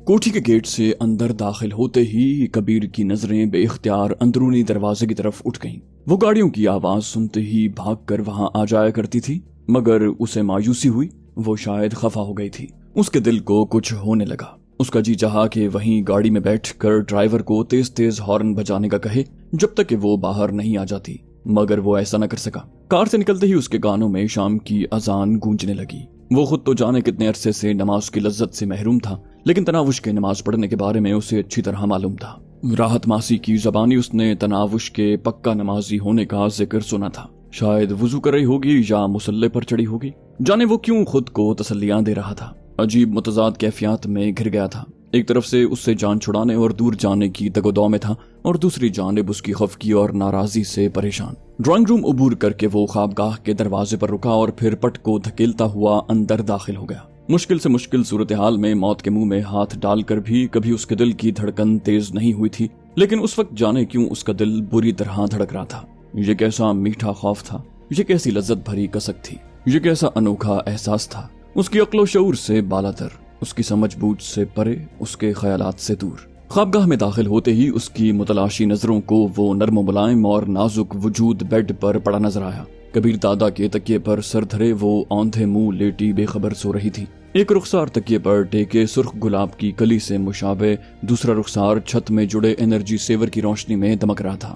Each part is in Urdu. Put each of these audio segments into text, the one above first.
کوٹھی کے گیٹ سے اندر داخل ہوتے ہی کبیر کی نظریں بے اختیار اندرونی دروازے کی طرف اٹھ گئیں۔ وہ گاڑیوں کی آواز سنتے ہی بھاگ کر وہاں آ جایا کرتی تھی، مگر اسے مایوسی ہوئی، وہ شاید خفا ہو گئی تھی۔ اس کے دل کو کچھ ہونے لگا۔ اس کا جی چاہا کہ وہیں گاڑی میں بیٹھ کر ڈرائیور کو تیز تیز ہارن بجانے کا کہے جب تک کہ وہ باہر نہیں آ جاتی، مگر وہ ایسا نہ کر سکا۔ کار سے نکلتے ہی اس کے کانوں میں شام کی اذان گونجنے لگی۔ وہ خود تو جانے کتنے عرصے سے نماز کی لذت سے محروم تھا، لیکن تناوش کے نماز پڑھنے کے بارے میں اسے اچھی طرح معلوم تھا۔ راحت ماسی کی زبانی اس نے تناوش کے پکا نمازی ہونے کا ذکر سنا تھا۔ شاید وضو کر رہی ہوگی یا مصلی پر چڑھی ہوگی، جانے وہ کیوں خود کو تسلیاں دے رہا تھا۔ عجیب متضاد کیفیات میں گھر گیا تھا۔ ایک طرف سے اس سے جان چھڑانے اور دور جانے کی تگ و دو میں تھا، اور دوسری جانب اس کی خفگی اور ناراضی سے پریشان۔ ڈرائنگ روم عبور کر کے وہ خوابگاہ کے دروازے پر رکا اور پھر پٹ کو دھکیلتا ہوا اندر داخل ہو گیا۔ مشکل سے مشکل صورتحال میں موت کے منہ میں ہاتھ ڈال کر بھی کبھی اس کے دل کی دھڑکن تیز نہیں ہوئی تھی، لیکن اس وقت جانے کیوں اس کا دل بری طرح دھڑک رہا تھا۔ یہ کیسا میٹھا خوف تھا، یہ کیسی لذت بھری کسک تھی، یہ کیسا انوکھا احساس تھا۔ اس کی عقل و شعور سے بالاتر، اس کی سمجھ بوجھ سے پرے، اس کے خیالات سے دور۔ خوابگاہ میں داخل ہوتے ہی اس کی متلاشی نظروں کو وہ نرم و ملائم اور نازک وجود بیڈ پر پڑا نظر آیا۔ کبیر دادا کے تکیے پر سر دھرے وہ اوندھے منہ لیٹی بے خبر سو رہی تھی۔ ایک رخسار تکیے پر ٹیکے سرخ گلاب کی کلی سے مشابہ، دوسرا رخسار چھت میں جڑے انرجی سیور کی روشنی میں دمک رہا تھا۔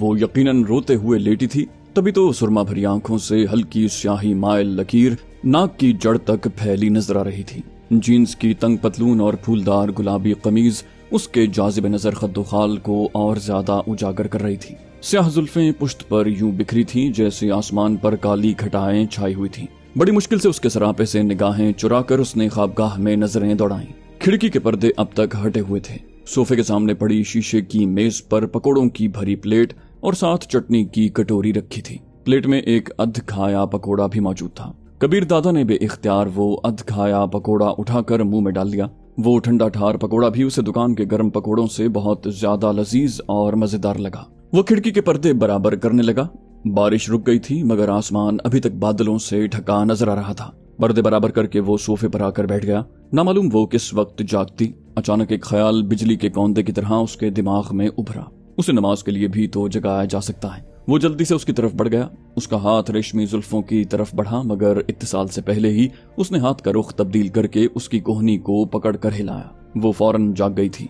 وہ یقیناً روتے ہوئے لیٹی تھی، تبھی تو سرما بھری آنکھوں سے ہلکی سیاہی مائل لکیر ناک کی جڑ تک پھیلی نظر آ رہی تھی۔ جینز کی تنگ پتلون اور پھولدار گلابی قمیض اس کے جاذب نظر خد و خال کو اور زیادہ اجاگر کر رہی تھی۔ سیاہ زلفیں پشت پر یوں بکھری تھیں جیسے آسمان پر کالی گھٹائیں چھائی ہوئی تھیں۔ بڑی مشکل سے اس کے سراپے سے نگاہیں چرا کر اس نے خوابگاہ میں نظریں دوڑائیں۔ کھڑکی کے پردے اب تک ہٹے ہوئے تھے۔ صوفے کے سامنے پڑی شیشے کی میز پر پکوڑوں کی بھری پلیٹ اور ساتھ چٹنی کی کٹوری رکھی تھی۔ پلیٹ میں ایک ادھ کھایا پکوڑا بھی موجود تھا۔ کبیر دادا نے بے اختیار وہ ادھ کھایا پکوڑا اٹھا کر منہ میں ڈال دیا۔ وہ ٹھنڈا ٹھار پکوڑا بھی اسے دکان کے گرم پکوڑوں سے بہت زیادہ لذیذ اور مزیدار لگا۔ وہ کھڑکی کے پردے برابر کرنے لگا۔ بارش رک گئی تھی، مگر آسمان ابھی تک بادلوں سے ڈھکا نظر آ رہا تھا۔ پردے برابر کر کے وہ صوفے پر آ کر بیٹھ گیا۔ نامعلوم وہ کس وقت جاگتی، اچانک ایک خیال بجلی کے کوندے کی طرح اس کے دماغ میں ابھرا۔ اسے نماز کے لیے بھی تو جگایا جا سکتا ہے۔ وہ جلدی سے اس کی طرف بڑھ گیا۔ اس کا ہاتھ ریشمی زلفوں کی طرف بڑھا، مگر اتصال سے پہلے ہی اس نے ہاتھ کا رخ تبدیل کر کے اس کی کوہنی کو پکڑ کر ہلایا۔ وہ فوراً جاگ گئی تھی۔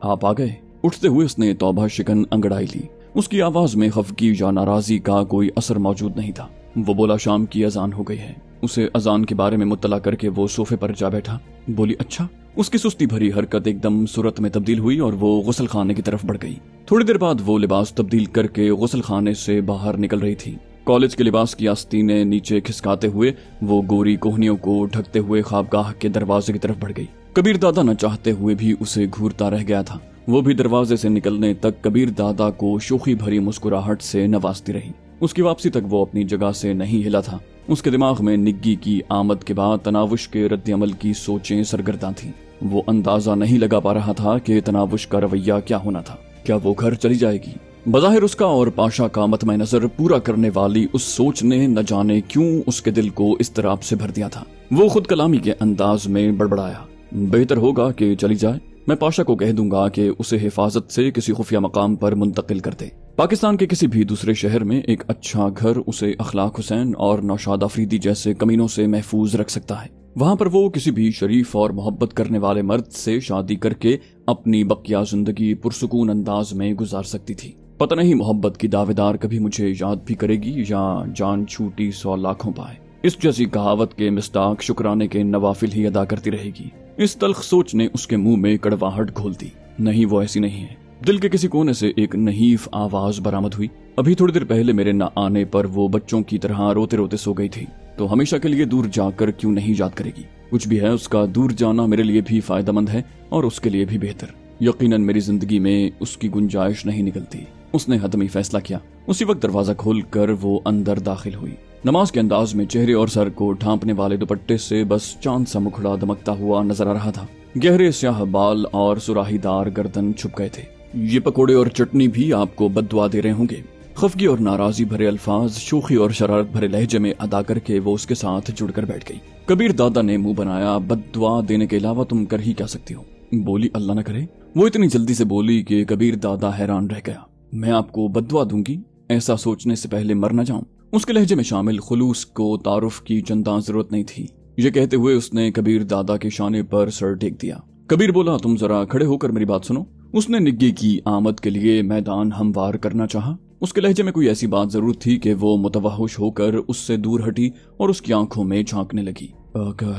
آپ آ گئے؟ اٹھتے ہوئے اس نے توبہ شکن انگڑائی لی۔ اس کی آواز میں خفگی یا ناراضی کا کوئی اثر موجود نہیں تھا۔ وہ بولا شام کی اذان ہو گئی ہے۔ اسے اذان کے بارے میں مطلع کر کے وہ صوفے پر جا بیٹھا۔ بولی اچھا۔ اس کی سستی بھری حرکت ایک دم صورت میں تبدیل ہوئی اور وہ غسل خانے کی طرف بڑھ گئی۔ تھوڑی دیر بعد وہ لباس تبدیل کر کے غسل خانے سے باہر نکل رہی تھی۔ کالج کے لباس کی آستینیں نیچے کھسکاتے ہوئے وہ گوری کوہنیوں کو ڈھکتے ہوئے خوابگاہ کے دروازے کی طرف بڑھ گئی۔ کبیر دادا نہ چاہتے ہوئے بھی اسے گھورتا رہ گیا تھا۔ وہ بھی دروازے سے نکلنے تک کبیر دادا کو شوخی بھری مسکراہٹ سے نوازتی رہی۔ اس کی واپسی تک وہ اپنی جگہ سے نہیں ہلا تھا۔ اس کے دماغ میں نگی کی آمد کے بعد تناوش کے رد عمل کی سوچیں سرگرداں تھیں۔ وہ اندازہ نہیں لگا پا رہا تھا کہ تناوش کا رویہ کیا ہونا تھا۔ کیا وہ گھر چلی جائے گی؟ بظاہر اس کا اور پاشا کا مطمع نظر پورا کرنے والی اس سوچ نے نہ جانے کیوں اس کے دل کو اضطراب سے بھر دیا تھا۔ وہ خود کلامی کے انداز میں بڑبڑایا، بہتر ہوگا کہ چلی جائے۔ میں پاشا کو کہہ دوں گا کہ اسے حفاظت سے کسی خفیہ مقام پر منتقل کر دے۔ پاکستان کے کسی بھی دوسرے شہر میں ایک اچھا گھر اسے اخلاق حسین اور نوشاد افریدی جیسے کمینوں سے محفوظ رکھ سکتا ہے۔ وہاں پر وہ کسی بھی شریف اور محبت کرنے والے مرد سے شادی کر کے اپنی بقیہ زندگی پرسکون انداز میں گزار سکتی تھی۔ پتہ نہیں محبت کی دعویدار کبھی مجھے یاد بھی کرے گی یا جان چھوٹی 100 لاکھوں پائے۔ اس جیسی کہاوت کے مصداق شکرانے کے نوافل ہی ادا کرتی رہے گی۔ اس تلخ سوچ نے اس کے منہ میں کڑواہٹ گھول دی۔ نہیں، وہ ایسی نہیں ہے۔ دل کے کسی کونے سے ایک نحیف آواز برآمد ہوئی۔ ابھی تھوڑی دیر پہلے میرے نہ آنے پر وہ بچوں کی طرح روتے روتے سو گئی تھی، تو ہمیشہ کے لیے دور جا کر کیوں نہیں یاد کرے گی؟ کچھ بھی ہے، اس کا دور جانا میرے لیے بھی فائدہ مند ہے اور اس کے لیے بھی بہتر۔ یقیناً میری زندگی میں اس کی گنجائش نہیں نکلتی۔ اس نے حتمی فیصلہ کیا۔ اسی وقت دروازہ کھول کر وہ اندر داخل ہوئی۔ نماز کے انداز میں چہرے اور سر کو ڈھانپنے والے دوپٹے سے بس چاند سا مکھڑا دمکتا ہوا نظر آ رہا تھا۔ گہرے سیاہ بال اور سراہی دار گردن چھپ گئے تھے۔ یہ پکوڑے اور چٹنی بھی آپ کو بد دعا دے رہے ہوں گے۔ خفگی اور ناراضی بھرے الفاظ شوخی اور شرارت بھرے لہجے میں ادا کر کے وہ اس کے ساتھ جڑ کر بیٹھ گئی۔ کبیر دادا نے منہ بنایا، بد دعا دینے کے علاوہ تم کر ہی کیا سکتی ہو؟ بولی اللہ نہ کرے۔ وہ اتنی جلدی سے بولی کہ کبیر دادا حیران رہ گیا۔ میں آپ کو بد دعا دوں گی؟ ایسا سوچنے سے پہلے مر نہ جاؤں۔ اس کے لہجے میں شامل خلوص کو تعارف کی چنداں ضرورت نہیں تھی۔ یہ کہتے ہوئے اس نے کبیر دادا کے شانے پر سر ٹیک دیا۔ کبیر بولا، تم ذرا کھڑے ہو کر میری بات سنو۔ اس نے نگے کی آمد کے لیے میدان ہموار کرنا چاہا۔ اس کے لہجے میں کوئی ایسی بات ضرور تھی کہ وہ متوحش ہو کر اس سے دور ہٹی اور اس کی آنکھوں میں جھانکنے لگی۔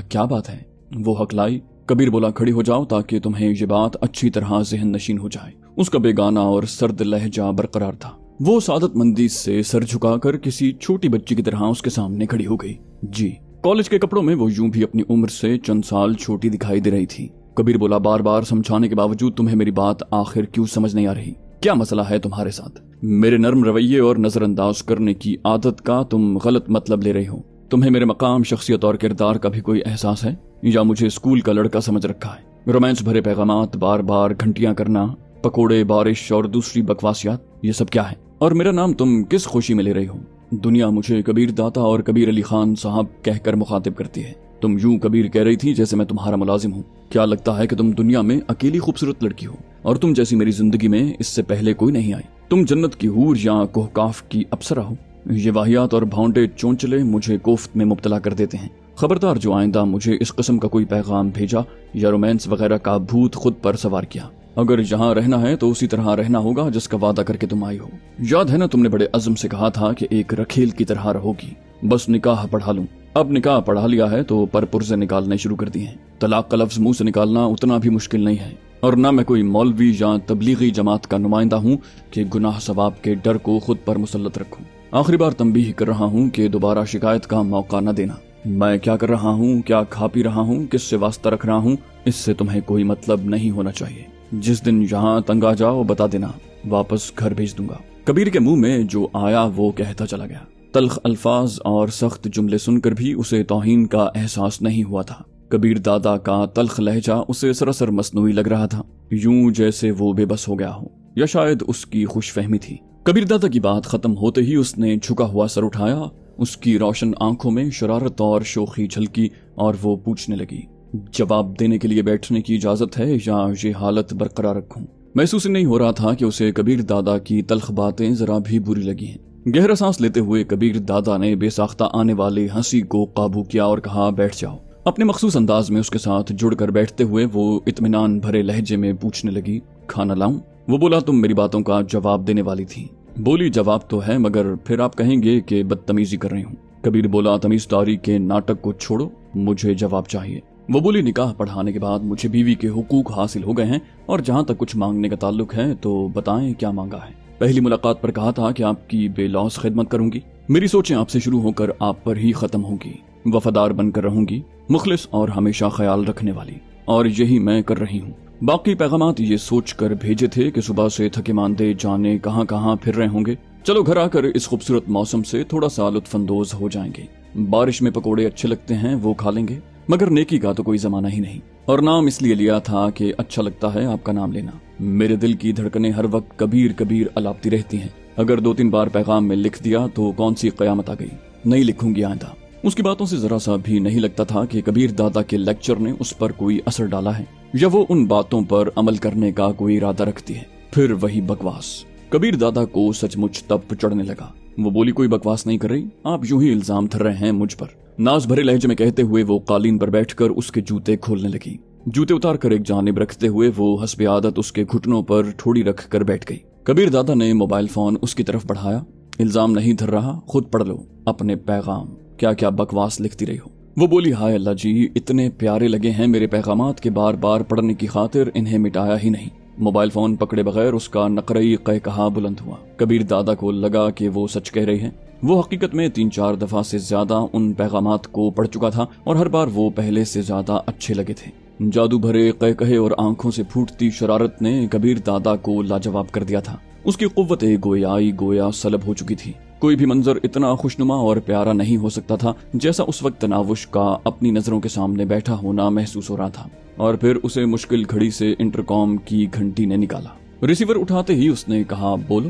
کیا بات ہے؟ وہ ہکلائی۔ کبیر بولا، کھڑی ہو جاؤ تاکہ تمہیں یہ بات اچھی طرح ذہن نشین ہو جائے۔ اس کا بیگانہ اور سرد لہجہ برقرار تھا۔ وہ سعادت مندی سے سر جھکا کر کسی چھوٹی بچی کی طرح اس کے سامنے کھڑی ہو گئی۔ جی۔ کالج کے کپڑوں میں وہ یوں بھی اپنی عمر سے چند سال چھوٹی دکھائی دے رہی تھی۔ کبیر بولا، بار بار سمجھانے کے باوجود تمہیں میری بات آخر کیوں سمجھ نہیں آ رہی؟ کیا مسئلہ ہے تمہارے ساتھ؟ میرے نرم رویے اور نظر انداز کرنے کی عادت کا تم غلط مطلب لے رہی ہو۔ تمہیں میرے مقام، شخصیت اور کردار کا بھی کوئی احساس ہے یا مجھے اسکول کا لڑکا سمجھ رکھا ہے؟ رومانس بھرے پیغامات، بار بار گھنٹیاں کرنا، پکوڑے، بارش اور دوسری بکواسیات، یہ سب کیا ہے؟ اور میرا نام تم کس خوشی میں لے رہی ہو؟ دنیا مجھے کبیر داتا اور کبیر علی خان صاحب کہہ کر مخاطب کرتی ہے۔ تم یوں کبیر کہہ رہی تھی جیسے میں تمہارا ملازم ہوں۔ کیا لگتا ہے کہ تم دنیا میں اکیلی خوبصورت لڑکی ہو اور تم جیسی میری زندگی میں اس سے پہلے کوئی نہیں آئی؟ تم جنت کی حور یا کوہکاف کی اپسرا ہو؟ یہ واہیات اور بھونڈے چونچلے مجھے کوفت میں مبتلا کر دیتے ہیں۔ خبردار، جو آئندہ مجھے اس قسم کا کوئی پیغام بھیجا یا رومانس وغیرہ کا بھوت خود پر سوار کیا، اگر جہاں رہنا ہے تو اسی طرح رہنا ہوگا جس کا وعدہ کر کے تم آئی ہو۔ یاد ہے نا، تم نے بڑے عزم سے کہا تھا کہ ایک رکھیل کی طرح رہو گی، بس نکاح پڑھا لوں۔ اب نکاح پڑھا لیا ہے تو پر پرزے نکالنے شروع کر دیے ہیں۔ طلاق کا لفظ منہ سے نکالنا اتنا بھی مشکل نہیں ہے، اور نہ میں کوئی مولوی یا تبلیغی جماعت کا نمائندہ ہوں کہ گناہ ثواب کے ڈر کو خود پر مسلط رکھوں۔ آخری بار تنبیہ کر رہا ہوں کہ دوبارہ شکایت کا موقع نہ دینا۔ میں کیا کر رہا ہوں، کیا کھا پی رہا ہوں، کس سے واسطہ رکھ رہا ہوں، اس سے تمہیں کوئی مطلب نہیں ہونا چاہیے۔ جس دن یہاں تنگ آ جاؤ بتا دینا، واپس گھر بھیج دوں گا۔ کبیر کے منہ میں جو آیا وہ کہتا چلا گیا۔ تلخ الفاظ اور سخت جملے سن کر بھی اسے توہین کا احساس نہیں ہوا تھا۔ کبیر دادا کا تلخ لہجہ اسے سراسر مصنوعی لگ رہا تھا، یوں جیسے وہ بے بس ہو گیا ہو، یا شاید اس کی خوش فہمی تھی۔ کبیر دادا کی بات ختم ہوتے ہی اس نے جھکا ہوا سر اٹھایا۔ اس کی روشن آنکھوں میں شرارت اور شوخی جھلکی اور وہ پوچھنے لگی، جواب دینے کے لیے بیٹھنے کی اجازت ہے یا یہ حالت برقرار رکھوں؟ محسوس نہیں ہو رہا تھا کہ اسے کبیر دادا کی تلخ باتیں ذرا بھی بری لگی ہیں۔ گہرا سانس لیتے ہوئے کبیر دادا نے بے ساختہ آنے والی ہنسی کو قابو کیا اور کہا، بیٹھ جاؤ۔ اپنے مخصوص انداز میں اس کے ساتھ جڑ کر بیٹھتے ہوئے وہ اطمینان بھرے لہجے میں پوچھنے لگی، کھانا لاؤں؟ وہ بولا، تم میری باتوں کا جواب دینے والی تھی۔ بولی، جواب تو ہے، مگر پھر آپ کہیں گے کہ بدتمیزی کر رہی ہوں۔ کبیر بولا، تمیزداری کے ناٹک کو چھوڑو، مجھے جواب چاہیے۔ وہ بولی، نکاح پڑھانے کے بعد مجھے بیوی کے حقوق حاصل ہو گئے ہیں، اور جہاں تک کچھ مانگنے کا تعلق ہے تو بتائیں کیا مانگا ہے؟ پہلی ملاقات پر کہا تھا کہ آپ کی بے لوث خدمت کروں گی، میری سوچیں آپ سے شروع ہو کر آپ پر ہی ختم ہوں گی، وفادار بن کر رہوں گی، مخلص اور ہمیشہ خیال رکھنے والی، اور یہی میں کر رہی ہوں۔ باقی پیغامات یہ سوچ کر بھیجے تھے کہ صبح سے تھکے ماندے جانے کہاں کہاں پھر رہے ہوں گے، چلو گھر آ کر اس خوبصورت موسم سے تھوڑا سا لطف اندوز ہو جائیں گے۔ بارش میں پکوڑے اچھے لگتے ہیں، وہ کھا لیں گے، مگر نیکی کا تو کوئی زمانہ ہی نہیں، اور نام اس لیے لیا تھا کہ اچھا لگتا ہے آپ کا نام لینا۔ میرے دل کی دھڑکنیں ہر وقت کبیر کبیر الاپتی رہتی ہیں، اگر 2-3 بار پیغام میں لکھ دیا تو کون سی قیامت آ گئی، نہیں لکھوں گی آئندہ۔ اس کی باتوں سے ذرا سا بھی نہیں لگتا تھا کہ کبیر دادا کے لیکچر نے اس پر کوئی اثر ڈالا ہے، یا وہ ان باتوں پر عمل کرنے کا کوئی ارادہ رکھتی ہے۔ پھر وہی بکواس۔ کبیر دادا کو سچ مچ تپ چڑھنے لگا۔ وہ بولی، کوئی بکواس نہیں کر رہی، آپ یوں ہی الزام دھر رہے ہیں مجھ پر۔ ناز بھرے لہجے میں کہتے ہوئے وہ قالین پر بیٹھ کر اس کے جوتے کھولنے لگی۔ جوتے اتار کر ایک جانب رکھتے ہوئے وہ حسب عادت اس کے گھٹنوں پر ٹھوڑی رکھ کر بیٹھ گئی۔ کبیر دادا نے موبائل فون اس کی طرف بڑھایا۔ الزام نہیں دھر رہا، خود پڑھ لو اپنے پیغام، کیا کیا بکواس لکھتی رہی ہو۔ وہ بولی، ہائے اللہ جی، اتنے پیارے لگے ہیں میرے پیغامات کے بار بار پڑھنے کی خاطر انہیں مٹایا ہی نہیں۔ موبائل فون پکڑے بغیر اس کا نقرئی قہقہا بلند ہوا۔ کبیر دادا کو لگا کہ وہ سچ کہہ رہی ہیں۔ وہ حقیقت میں 3-4 دفعہ سے زیادہ ان پیغامات کو پڑھ چکا تھا، اور ہر بار وہ پہلے سے زیادہ اچھے لگے تھے۔ جادو بھرے قہقہے اور آنکھوں سے پھوٹتی شرارت نے کبیر دادا کو لاجواب کر دیا تھا۔ اس کی قوت گویائی گویا سلب ہو چکی تھی۔ کوئی بھی منظر اتنا خوشنما اور پیارا نہیں ہو سکتا تھا جیسا اس وقت تناوش کا اپنی نظروں کے سامنے بیٹھا ہونا محسوس ہو رہا تھا۔ اور پھر اسے مشکل گھڑی سے انٹرکام کی گھنٹی نے نکالا۔ ریسیور اٹھاتے ہی اس نے کہا، بولو۔